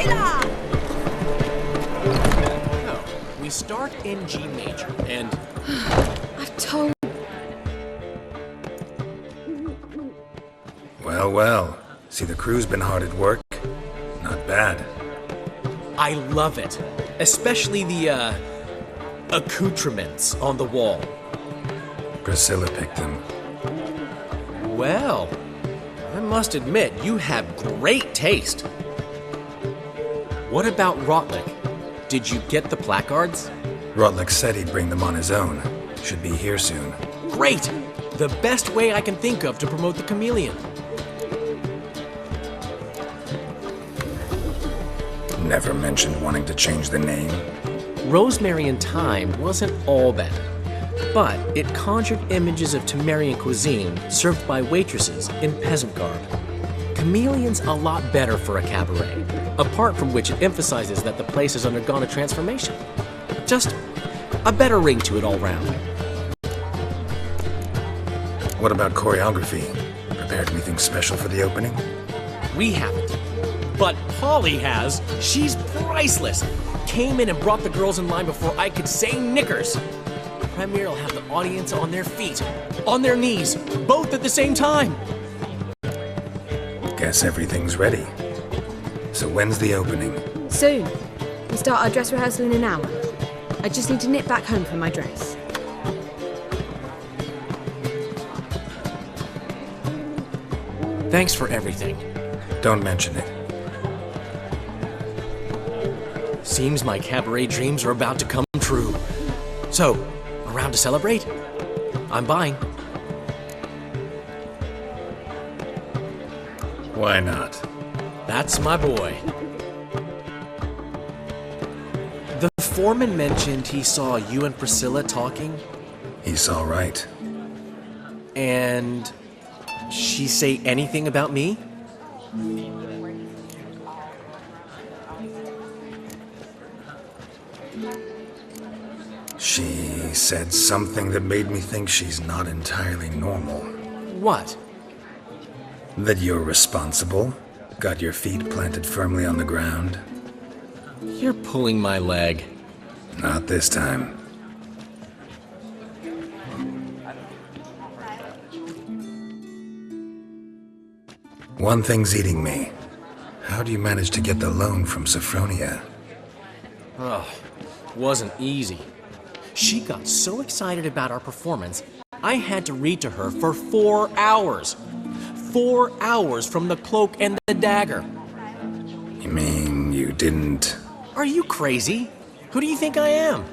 Priscilla! No, we start in G major, and... I've told... Well, well. See, the crew's been hard at work. Not bad. I love it. Especially the, accoutrements on the wall. Priscilla picked them. Well, I must admit, you have great taste. What about Rotlick? Did you get the placards? Rotlick said he'd bring them on his own. Should be here soon. Great! The best way I can think of to promote the chameleon. Never mentioned wanting to change the name. Rosemary and Thyme wasn't all bad, but it conjured images of Temerian cuisine served by waitresses in peasant garb. Chameleon's a lot better for a cabaret, apart from which it emphasizes that the place has undergone a transformation. Just a better ring to it all round. What about choreography? Prepared anything special for the opening? We haven't. But Polly has. She's priceless. Came in and brought the girls in line before I could say knickers. Premiere will have the audience on their feet, on their knees, both at the same time. Guess everything's ready. So when's the opening? Soon. We start our dress rehearsal in an hour. I just need to nip back home for my dress. Thanks for everything. Don't mention it. Seems my cabaret dreams are about to come true. So, around to celebrate? I'm buying. Why not? That's my boy. The foreman mentioned he saw you and Priscilla talking. He's all right. And she say anything about me? She said something that made me think she's not entirely normal. What? That you're responsible, got your feet planted firmly on the ground. You're pulling my leg. Not this time. One thing's eating me. How do you manage to get the loan from Sophronia? Oh, wasn't easy. She got so excited about our performance, I had to read to her for 4 hours. 4 hours from the cloak and the dagger. You mean you didn't... Are you crazy? Who do you think I am?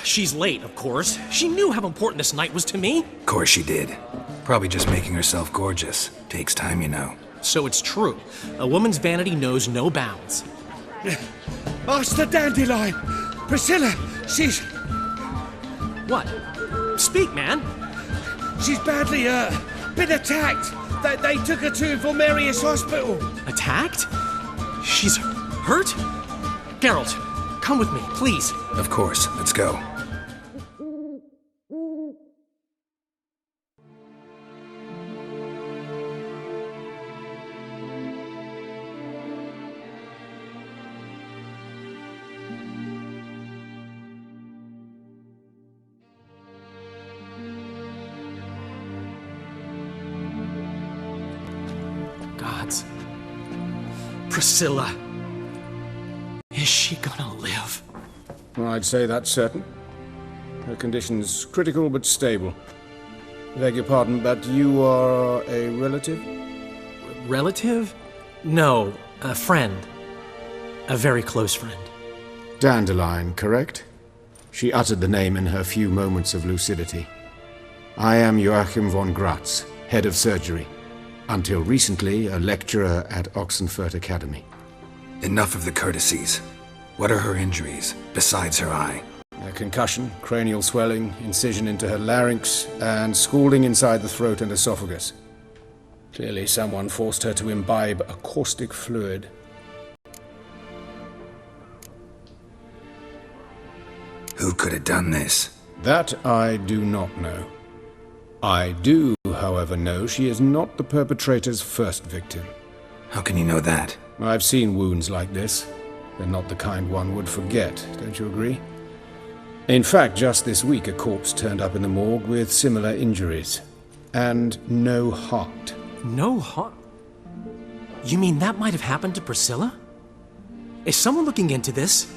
She's late, of course. She knew how important this night was to me. Of course she did. Probably just making herself gorgeous. Takes time, you know. So it's true. A woman's vanity knows no bounds. Master Dandelion! Priscilla, she's... What? Speak, man. She's badly, been attacked. They took her to Vulmerius Hospital. Attacked? She's hurt? Geralt, come with me, please. Of course. Let's go. Gods. Priscilla. Is she gonna live? I'd say that's certain. Her condition's critical but stable. Beg your pardon, but you are a relative? Relative? No, a friend. A very close friend. Dandelion, correct? She uttered the name in her few moments of lucidity. I am Joachim von Gratz, head of surgery. Until recently, a lecturer at Oxenfurt Academy. Enough of the courtesies. What are her injuries, besides her eye? A concussion, cranial swelling, incision into her larynx, and scalding inside the throat and esophagus. Clearly someone forced her to imbibe a caustic fluid. Who could have done this? That I do not know. I do, however, know she is not the perpetrator's first victim. How can you know that? I've seen wounds like this. They're not the kind one would forget, don't you agree? In fact, just this week a corpse turned up in the morgue with similar injuries. And no heart. No heart? You mean that might have happened to Priscilla? Is someone looking into this?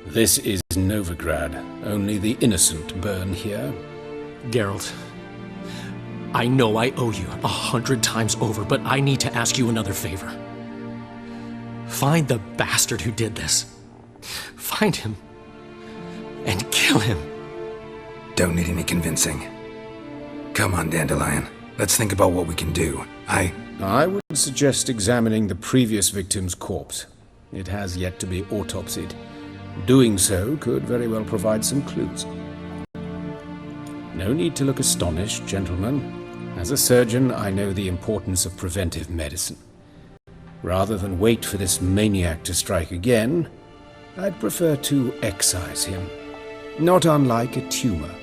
This is Novigrad. Only the innocent burn here. Geralt, I know I owe you 100 times over, but I need to ask you another favor. Find the bastard who did this. Find him. And kill him. Don't need any convincing. Come on, Dandelion. Let's think about what we can do. I would suggest examining the previous victim's corpse. It has yet to be autopsied. Doing so could very well provide some clues. No need to look astonished, gentlemen. As a surgeon, I know the importance of preventive medicine. Rather than wait for this maniac to strike again, I'd prefer to excise him. Not unlike a tumor.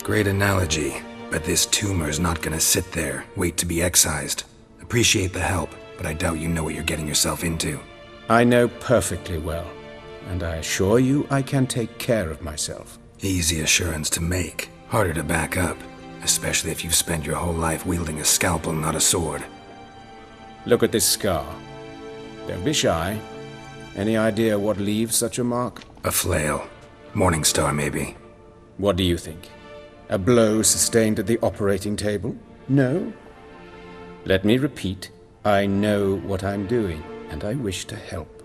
Great analogy, but this tumor's not gonna sit there, wait to be excised. Appreciate the help, but I doubt you know what you're getting yourself into. I know perfectly well, and I assure you I can take care of myself. Easy assurance to make, harder to back up, especially if you've spent your whole life wielding a scalpel, not a sword. Look at this scar. Don't be shy. Any idea what leaves such a mark? A flail. Morningstar, maybe. What do you think? A blow sustained at the operating table? No? Let me repeat. I know what I'm doing, and I wish to help.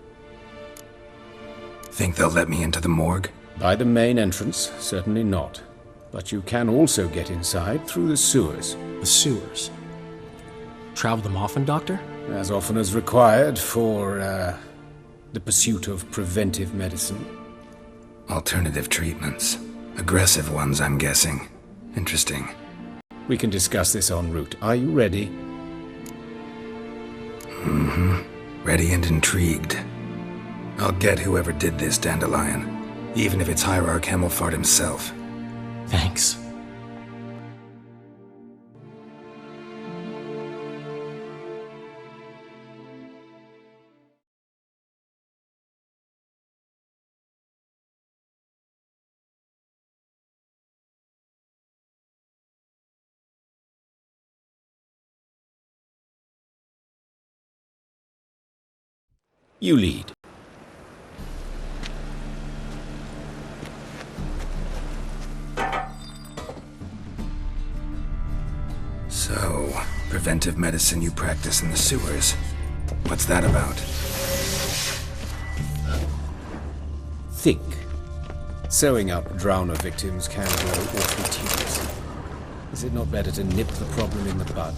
Think they'll let me into the morgue? By the main entrance, certainly not. But you can also get inside through the sewers. The sewers? Travel them often, Doctor? As often as required for, the pursuit of preventive medicine. Alternative treatments. Aggressive ones, I'm guessing. Interesting. We can discuss this en route. Are you ready? Ready and intrigued. I'll get whoever did this, Dandelion. Even if it's Hierarch Hemelfart himself. Thanks. You lead. So, preventive medicine you practice in the sewers. What's that about? Think. Sewing up drowner victims can grow awfully tedious. Is it not better to nip the problem in the bud?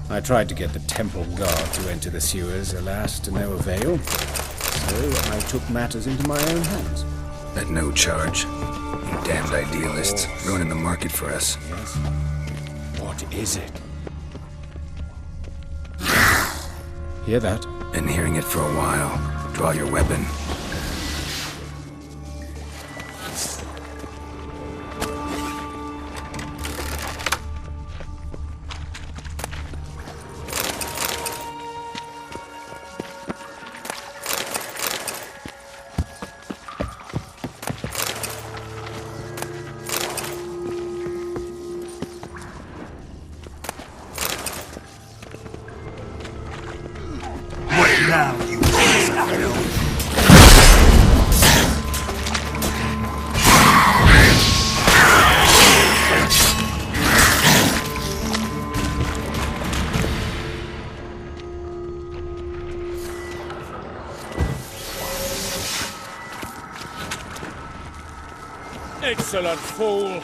I tried to get the temple guard to enter the sewers, alas, to no avail. So I took matters into my own hands. At no charge. You damned idealists, ruining the market for us. Yes. What is it? Hear that? Been hearing it for a while. Draw your weapon. Now, you rascal! Excellent fool!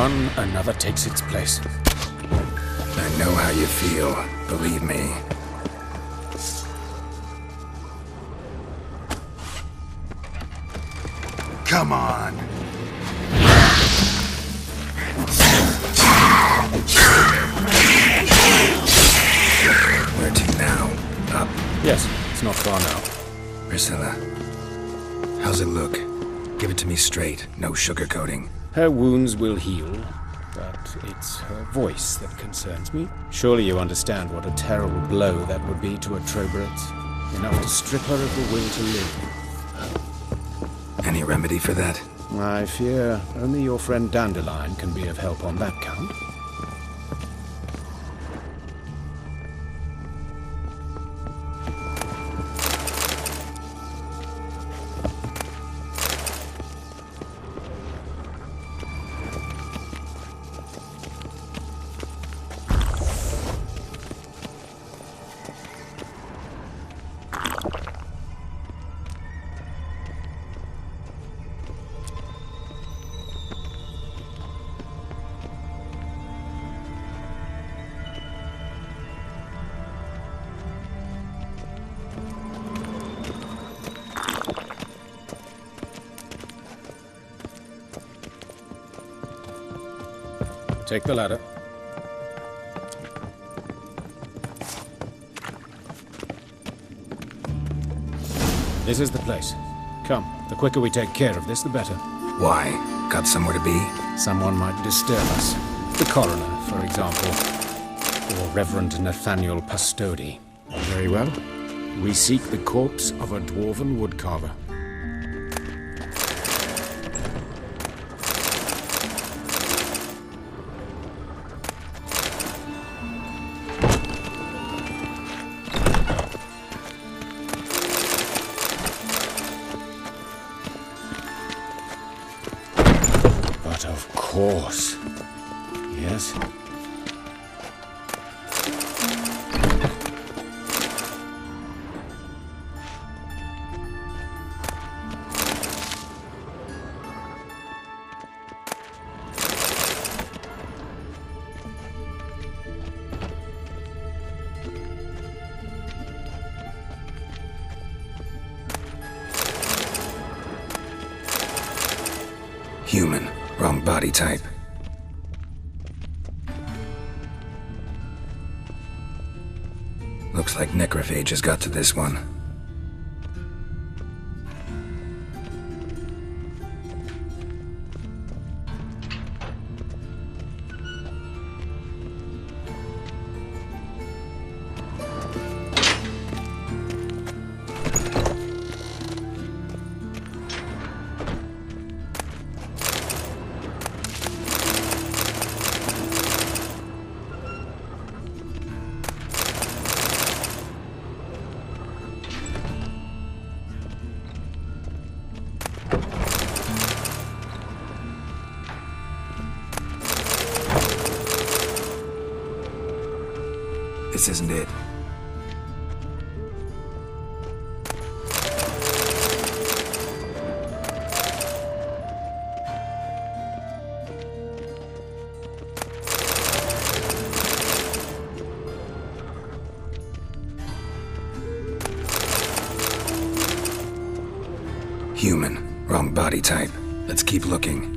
one, another takes its place. I know how you feel, believe me. Come on! Where to now? Up? Yes, it's not far now. Priscilla, how's it look? Give it to me straight, no sugarcoating. Her wounds will heal, but it's her voice that concerns me. Surely you understand what a terrible blow that would be to a Troberet. Enough to strip her of the will to live. Any remedy for that? I fear only your friend Dandelion can be of help on that count. Take the ladder. This is the place. Come, the quicker we take care of this, the better. Why? Got somewhere to be? Someone might disturb us. The coroner, for example. Or Reverend Nathaniel Pastodi. Very well. We seek the corpse of a dwarven woodcarver. Of course. Yes. Human. Wrong body type. Looks like necrophage has got to this one. This isn't it. Human. Wrong body type. Let's keep looking.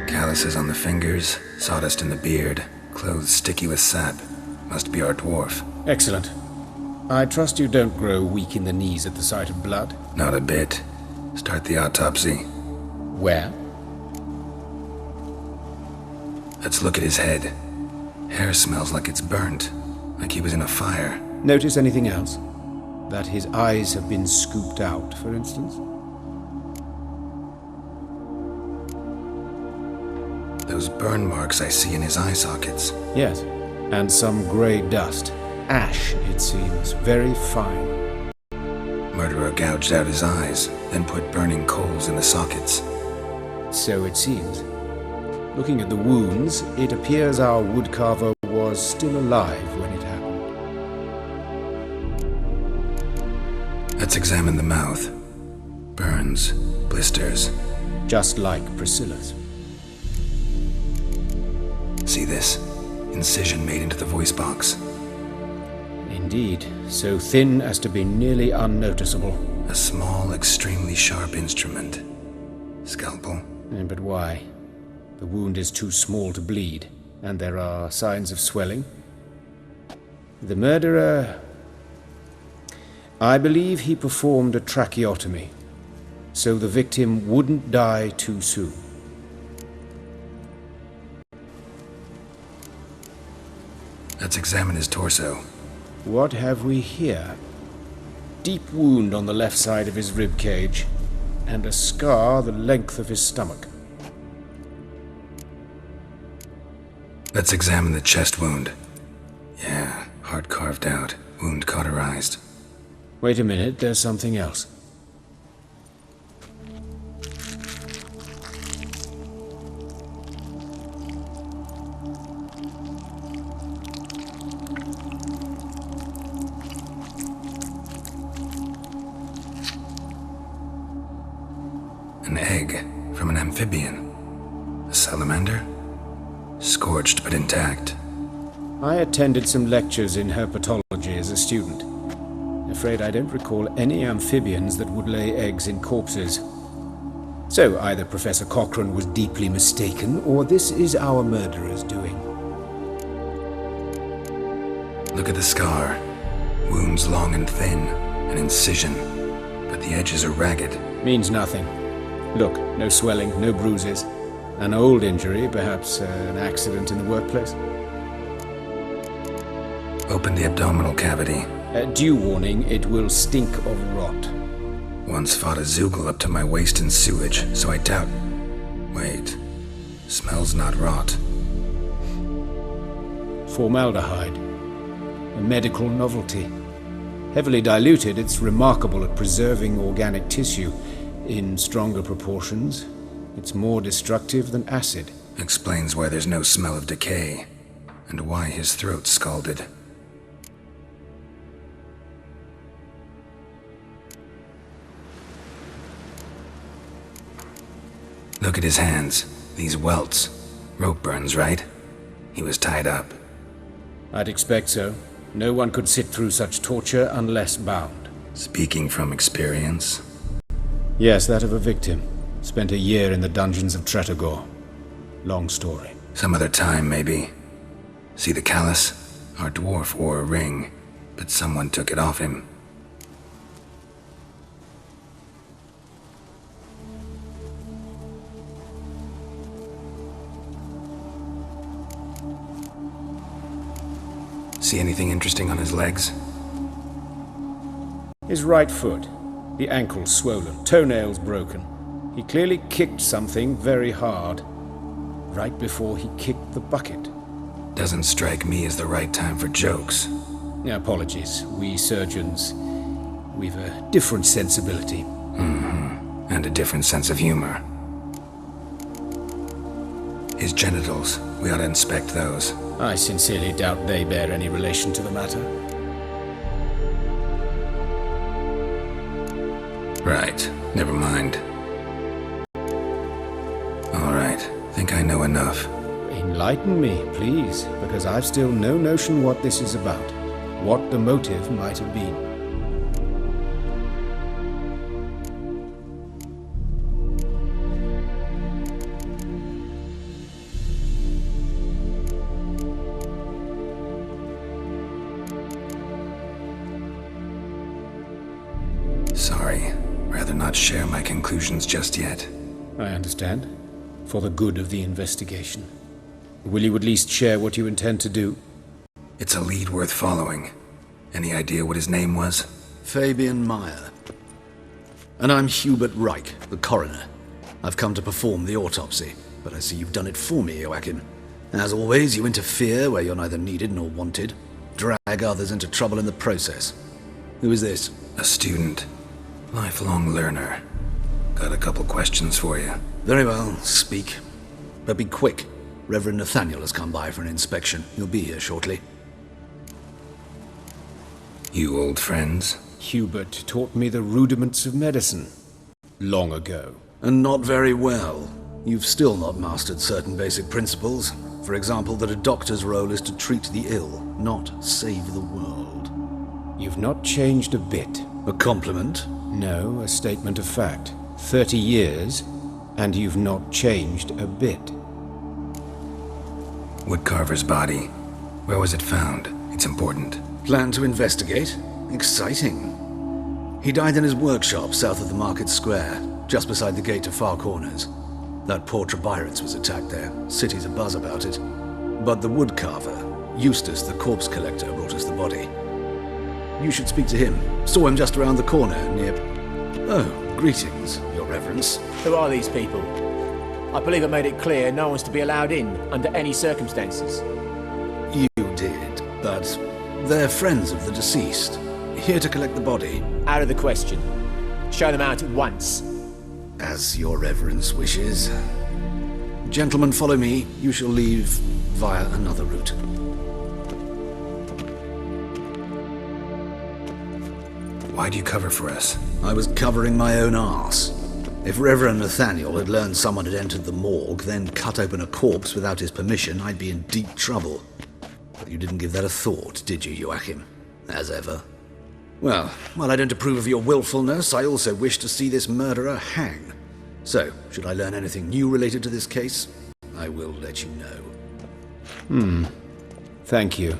Calluses on the fingers, sawdust in the beard, clothes sticky with sap. Must be our dwarf. Excellent. I trust you don't grow weak in the knees at the sight of blood. Not a bit. Start the autopsy. Where? Let's look at his head. Hair smells like it's burnt, like he was in a fire. Notice anything else? That his eyes have been scooped out, for instance? Those those burn marks I see in his eye sockets. Yes, and some grey dust. Ash, it seems, very fine. Murderer gouged out his eyes, then put burning coals in the sockets. So it seems. Looking at the wounds, it appears our woodcarver was still alive when it happened. Let's examine the mouth. Burns, blisters. Just like Priscilla's. See this? Incision made into the voice box. Indeed, so thin as to be nearly unnoticeable. A small, extremely sharp instrument. Scalpel? But why? The wound is too small to bleed, and there are signs of swelling. The murderer... I believe he performed a tracheotomy, so the victim wouldn't die too soon. Let's examine his torso. What have we here? Deep wound on the left side of his rib cage, and a scar the length of his stomach. Let's examine the chest wound. Yeah, heart carved out, wound cauterized. Wait a minute, there's something else. An egg from an amphibian. A salamander? Scorched but intact. I attended some lectures in herpetology as a student. Afraid I don't recall any amphibians that would lay eggs in corpses. So either Professor Cochrane was deeply mistaken, or this is our murderer's doing. Look at the scar. Wounds long and thin, an incision, but the edges are ragged. Means nothing. Look, no swelling, no bruises. An old injury, perhaps an accident in the workplace. Open the abdominal cavity. Due warning, it will stink of rot. Once fought a Zoogle up to my waist in sewage, so I doubt... Wait. Smells not rot. Formaldehyde. A medical novelty. Heavily diluted, it's remarkable at preserving organic tissue. In stronger proportions, it's more destructive than acid. Explains why there's no smell of decay, and why his throat's scalded. Look at his hands. These welts. Rope burns, right? He was tied up. I'd expect so. No one could sit through such torture unless bound. Speaking from experience? Yes, that of a victim. Spent a year in the dungeons of Tretogor. Long story. Some other time, maybe. See the callus? Our dwarf wore a ring, but someone took it off him. See anything interesting on his legs? His right foot. The ankle swollen, toenails broken. He clearly kicked something very hard. Right before he kicked the bucket. Doesn't strike me as the right time for jokes. Apologies. We surgeons, we've a different sensibility. And a different sense of humor. His genitals, we ought to inspect those. I sincerely doubt they bear any relation to the matter. Right, never mind. All right, think I know enough. Enlighten me, please, because I've still no notion what this is about. What the motive might have been. Sorry, rather not share my conclusions just yet. I understand. For the good of the investigation. Will you at least share what you intend to do? It's a lead worth following. Any idea what his name was? Fabian Meyer. And I'm Hubert Reich, the coroner. I've come to perform the autopsy. but I see you've done it for me, Joachim. As always, you interfere where you're neither needed nor wanted. Drag others into trouble in the process. Who is this? A student. Lifelong learner. Got a couple questions for you. Very well, speak. But be quick. Reverend Nathaniel has come by for an inspection. He'll be here shortly. You old friends? Hubert taught me the rudiments of medicine. Long ago. And not very well. You've still not mastered certain basic principles. For example, that a doctor's role is to treat the ill, not save the world. You've not changed a bit. A compliment? No, a statement of fact. 30 years, and you've not changed a bit. Woodcarver's body. Where was it found? It's important. Plan to investigate? Exciting. He died in his workshop south of the market square, just beside the gate to Far Corners. That poor Trebirates was attacked there. City's abuzz about it. But the woodcarver, Eustace the corpse collector, brought us the body. You should speak to him. Saw him just around the corner near... Oh, greetings, Your Reverence. Who are these people? I believe I made it clear no one's to be allowed in under any circumstances. You did, but they're friends of the deceased. Here to collect the body. Out of the question. Show them out at once. As Your Reverence wishes. Gentlemen, follow me. You shall leave via another route. Why'd you cover for us? I was covering my own arse. If Reverend Nathaniel had learned someone had entered the morgue, then cut open a corpse without his permission, I'd be in deep trouble. But you didn't give that a thought, did you, Joachim? As ever. Well, while I don't approve of your willfulness, I also wish to see this murderer hang. So, should I learn anything new related to this case, I will let you know. Thank you.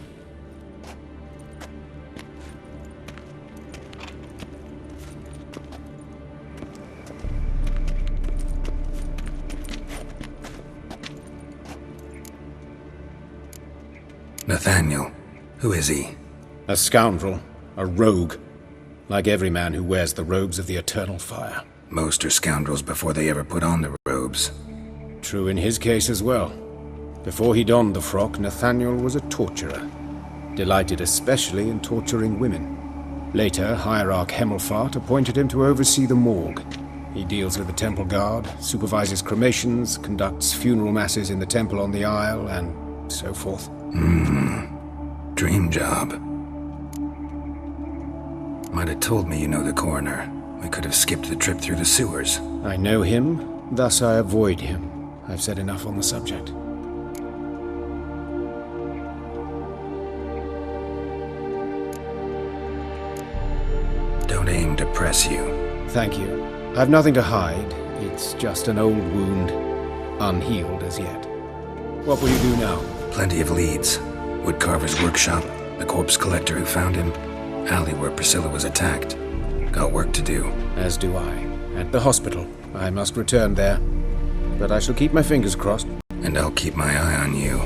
Nathaniel. Who is he? A scoundrel. A rogue. Like every man who wears the robes of the eternal fire. Most are scoundrels before they ever put on the robes. True in his case as well. Before he donned the frock, Nathaniel was a torturer. Delighted especially in torturing women. Later, Hierarch Hemmelfart appointed him to oversee the morgue. He deals with the temple guard, supervises cremations, conducts funeral masses in the temple on the Isle, and so forth. Dream job. Might have told me you know the coroner. We could have skipped the trip through the sewers. I know him, thus I avoid him. I've said enough on the subject. Don't aim to press you. Thank you. I've nothing to hide. It's just an old wound, unhealed as yet. What will you do now? Plenty of leads. Woodcarver's workshop, the corpse collector who found him, alley where Priscilla was attacked. Got work to do. As do I. At the hospital. I must return there. But I shall keep my fingers crossed. And I'll keep my eye on you.